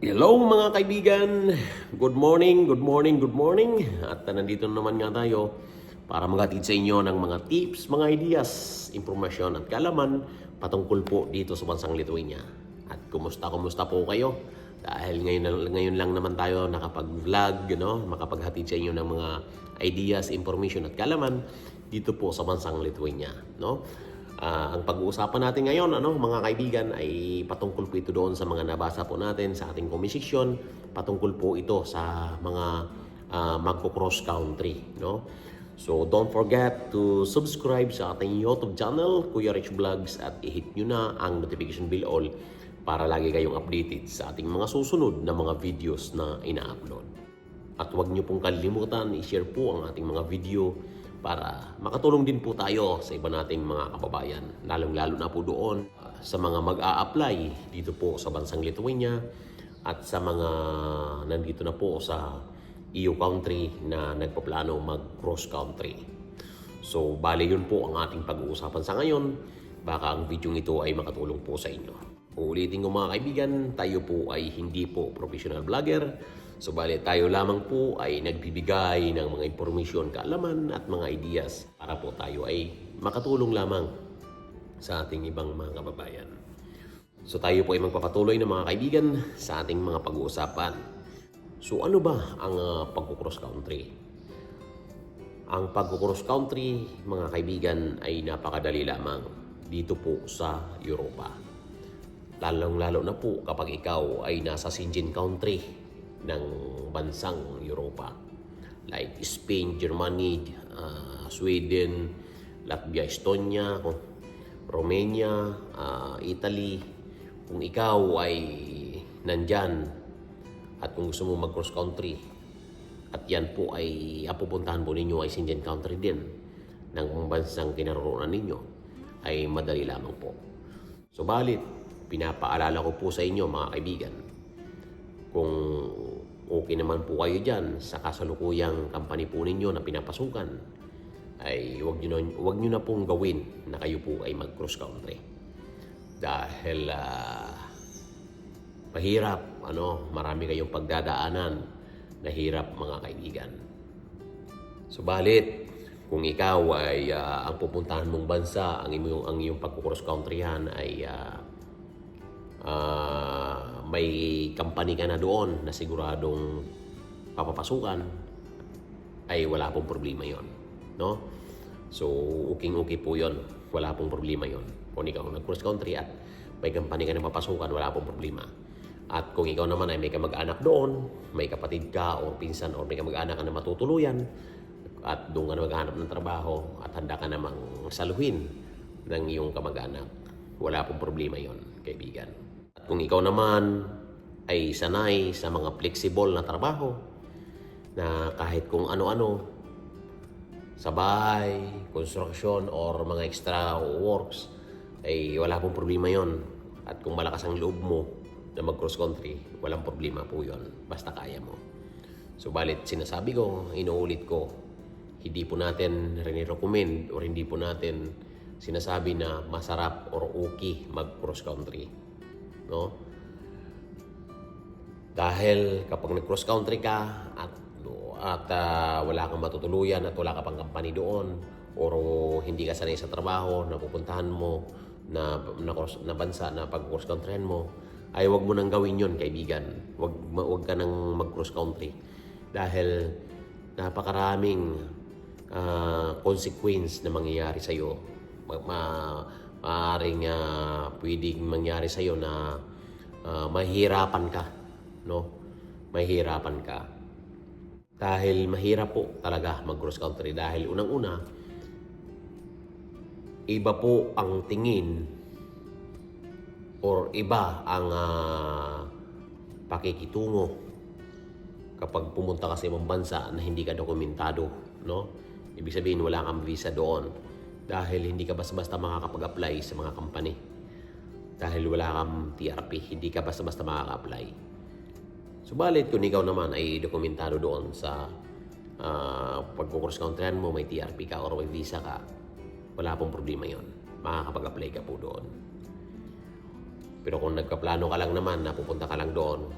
Hello mga kaibigan! Good morning, good morning, good morning! At nandito naman nga tayo para maghatid sa inyo ng mga tips, mga ideas, impormasyon at kaalaman patungkol po dito sa bansang Lithuania. At kumusta po kayo? Dahil ngayon lang naman tayo nakapag-vlog, makapaghatid sa inyo ng mga ideas, information at kaalaman dito po sa bansang Lithuania. No? Ang pag-uusapan natin ngayon, mga kaibigan, ay patungkol po ito doon sa mga nabasa po natin sa ating komisyon. Patungkol po ito sa mga magko-cross country. No? So don't forget to subscribe sa ating YouTube channel, Kuya Rich Vlogs, at i-hit nyo na ang notification bell all para lagi kayong updated sa ating mga susunod na mga videos na ina-upload. At huwag nyo pong kalimutan, i-share po ang ating mga video para makatulong din po tayo sa iba nating mga kababayan. Lalong-lalo na po doon sa mga mag-a-apply dito po sa bansang Lithuania at sa mga nandito na po sa EU country na nagpaplano mag-cross country. So, bali yun po ang ating pag-uusapan sa ngayon. Baka ang video ito ay makatulong po sa inyo. Uulitin ko mga kaibigan, tayo po ay hindi po professional vlogger. Subalit tayo lamang po ay nagbibigay ng mga impormasyon, kaalaman at mga ideas para po tayo ay makatulong lamang sa ating ibang mga kababayan. So tayo po ay magpapatuloy ng mga kaibigan sa ating mga pag-uusapan. So ano ba ang pag-cross country? Ang pag-cross country, mga kaibigan, ay napakadali lamang dito po sa Europa. Lalong-lalo na po kapag ikaw ay nasa Schengen country ng bansang Europa like Spain, Germany, Sweden, Latvia, Estonia, Romania, Italy. Kung ikaw ay nandyan at kung gusto mo mag-cross country at yan po ay pupuntahan po ninyo ay Schengen country din ng bansang kinaroroonan ninyo, ay madali lamang po. Subalit, pinapaalala ko po sa inyo mga kaibigan, kung okay naman po kayo dyan sa kasalukuyang company po ninyo na pinapasukan, ay wag nyo na pong gawin na kayo po ay mag-cross country. Dahil mahirap, marami kayong pagdadaanan na hirap mga kaibigan. Subalit, kung ikaw ay ang pupuntahan mong bansa, ang iyong pag-cross countryhan ay may company ka na doon na siguradong papapasukan, ay wala pong problema yon, no? So okay po yon, wala pong problema yon. Kung ikaw nag-cross country at may company ka na papasukan, wala pong problema. At kung ikaw naman ay may kamag-anak doon, may kapatid ka o pinsan o may kamag-anak ka na matutuluyan at doon ka na maghanap ng trabaho at handa ka namang saluhin ng iyong kamag-anak, wala pong problema yon, kaibigan. At kung ikaw naman ay sanay sa mga flexible na trabaho na kahit kung ano-ano sa bahay, construction or mga extra works, ay wala pong problema yon. At kung malakas ang loob mo na mag-cross country, walang problema po yon, basta kaya mo. Subalit sinasabi ko, inuulit ko, hindi po natin rin-recommend or hindi po natin sinasabi na masarap or okay mag-cross country. No? Dahil kapag nag-cross country ka at wala kang matutuluyan at wala ka pang company doon or hindi ka sanay sa trabaho na pupuntahan mo na bansa na pag-cross countryhan mo, ay wag mo nang gawin yon, kaibigan. Wag ka nang mag-cross country dahil napakaraming consequence na mangyayari sa iyo. Maaaring pwedeng mangyari sa iyo na mahirapan ka, no? Mahirapan ka. Dahil mahirap po talaga mag-cross country dahil unang-una, iba po ang tingin or iba ang pakikitungo kapag pumunta ka sa ibang bansa na hindi ka dokumentado, no? Ibig sabihin wala kang visa doon dahil hindi ka basta-basta makakapag-apply sa mga company. Dahil wala kang TRP, hindi ka basta-basta makaka-apply. Subalit kung ikaw naman ay dokumentado doon sa pag-cross countryhan mo, may TRP ka or may visa ka, wala pong problema yon. Makakapag-apply ka po doon. Pero kung nagkaplano ka lang naman na pupunta ka lang doon,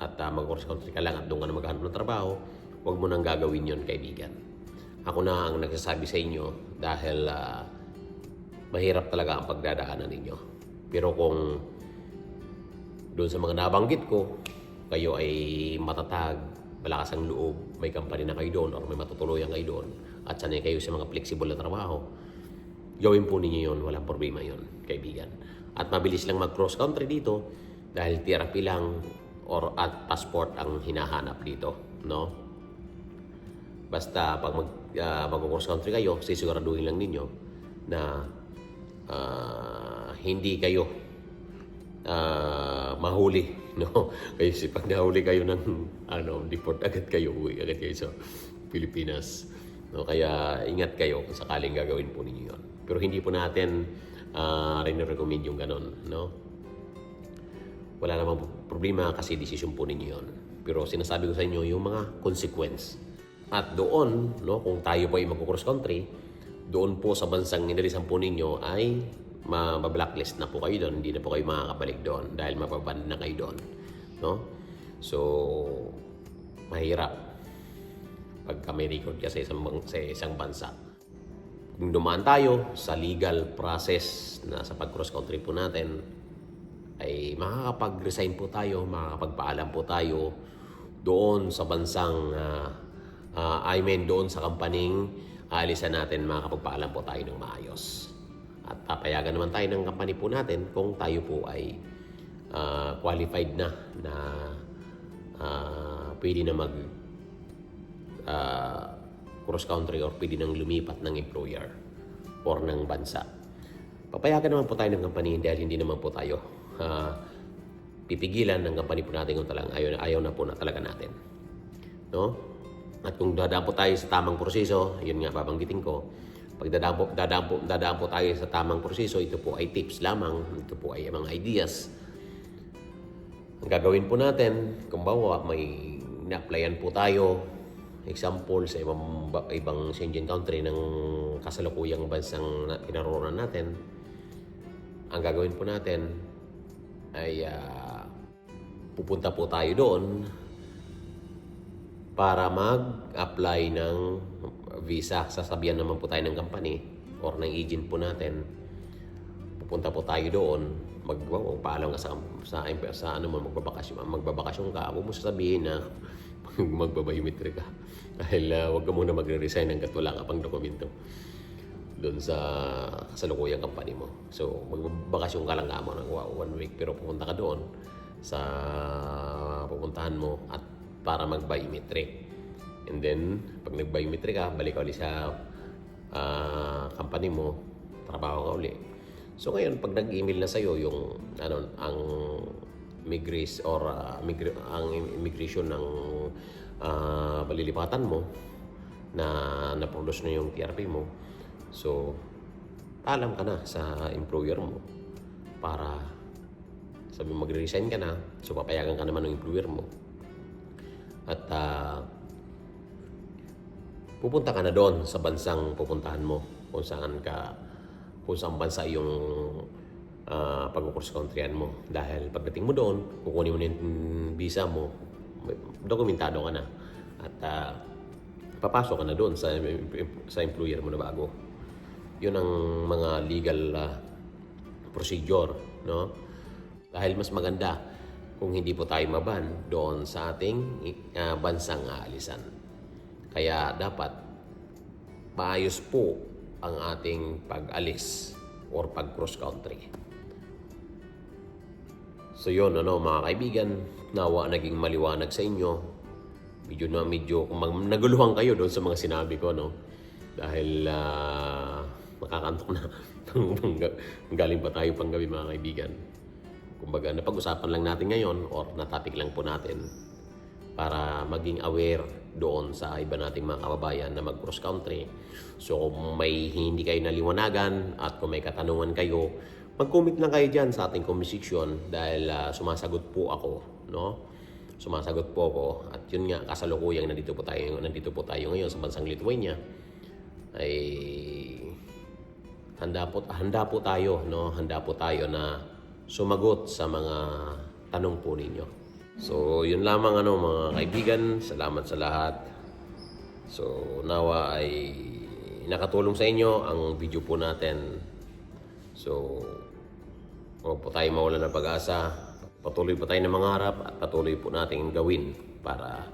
at mag-cross country ka lang at doon ka na maghanap ng trabaho, huwag mo nang gagawin yon, kaibigan. Ako na ang nagsasabi sa inyo dahil mahirap talaga ang pagdadaanan ninyo. Pero kung doon sa mga nabanggit ko, kayo ay matatag, malakas ang loob, may company na kayo doon or may matutuluyan kayo doon at sanay kayo sa mga flexible na trabaho, gawin po ninyo yun, walang problema yun, kaibigan. At mabilis lang mag-cross country dito dahil therapy lang or at passport ang hinahanap dito, no? Basta pag mag-cross country kayo, sisiguraduhin lang ninyo na hindi kayo mahuli, no? Kasi pag nahuli kayo ng deport agad kayo, uwi agad kayo sa Pilipinas, no? Kaya ingat kayo kung sakaling gagawin po ninyo yun. Pero hindi po natin rin-recommend yung ganon, no? Wala namang problema kasi decision po ninyo yun. Pero sinasabi ko sa inyo yung mga consequence. At doon, no, kung tayo po ay mag-cross country, doon po sa bansang inalisan po ninyo ay ma-blacklist na po kayo doon. Hindi na po kayo makakabalik doon dahil mapaban na kayo doon, no? So, mahirap pagka may record ka sa isang bansa. Kung dumaan tayo sa legal process na sa pag-cross country po natin, ay makakapag-resign po tayo, makakapagpaalam po tayo doon sa bansang doon sa kampaning aalisan natin, makakapagpaalam po tayo ng maayos. At papayagan naman tayo ng company po natin kung tayo po ay qualified na pwede na mag cross country or pwede nang lumipat ng employer or ng bansa. Papayagan naman po tayo ng company dahil hindi naman po tayo pipigilan ng company po natin kung talagang ayaw na po na talaga natin, no? At kung dadaan po tayo sa tamang proseso, yun nga babanggitin ko, pag dadaan po tayo sa tamang proseso, ito po ay tips lamang, ito po ay mga ideas. Ang gagawin po natin, kung bawa may na-applyan po tayo, example sa ibang Schengen country ng kasalukuyang bansang pinaroonan natin, ang gagawin po natin ay pupunta po tayo doon para mag-apply ng visa. Sasabihan naman po tayo ng company or ng agent po natin. Pupunta po tayo doon, magpaalam ka magbabakasyon ka. Huwag mo sasabihin na magbabayumitri ka. Dahil huwag ka muna magre-resign hanggat wala ka pang dokumento doon sa kasalukuyang company mo. So, magbabakasyon ka lang mo ng 1 week, pero pupunta ka doon sa pupuntahan mo at para mag-biometric. And then, pag nag-biometric ka, balik ka ulit sa company mo, trabaho ka ulit. So ngayon, pag nag-email na sa'yo yung ang immigration ng balilipatan mo na na-produce na yung TRP mo, so alam ka na sa employer mo para sabi mag-resign ka na, so papayagan ka naman ng employer mo at pupunta ka na doon sa bansang pupuntahan mo kung saan bansa yung pag-cross countryan mo. Dahil pagdating mo doon, kukunin mo na yung visa mo, dokumentado ka na at papasok ka na doon sa employer mo na bago. Yun ang mga legal procedure, no? Dahil mas maganda kung hindi po tayo maban doon sa ating bansang aalisan. Kaya dapat maayos po ang ating pag-alis or pag-cross country. So yun, mga kaibigan, nawa naging maliwanag sa inyo. Medyo kung naguluhan kayo doon sa mga sinabi ko, no? Dahil nakakantok na. Galing pa tayo pang gabi, mga kaibigan. Kumbaga, napag-usapan lang natin ngayon or na-topic lang po natin para maging aware doon sa iba nating mga kababayan na mag-cross country. So kung may hindi kayo naliwanagan at kung may katanungan kayo, mag-comment lang kayo dyan sa ating comment section dahil sumasagot po ako, no? Sumasagot po ako at yun nga, kasalukuyang nandito po tayo ngayon sa bansang Lithuania ay handa po tayo, no? Handa po tayo na sumagot sa mga tanong po ninyo. So, yun lamang mga kaibigan. Salamat sa lahat. So, nawa ay nakatulong sa inyo ang video po natin. So, huwag po tayo mawalan ng pag-asa. Patuloy po tayo na mangarap at patuloy po natin gawin para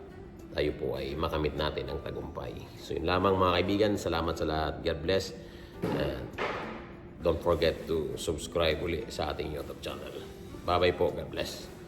tayo po ay makamit natin ang tagumpay. So, yun lamang mga kaibigan. Salamat sa lahat. God bless. And don't forget to subscribe uli sa ating YouTube channel. Bye-bye po. God bless.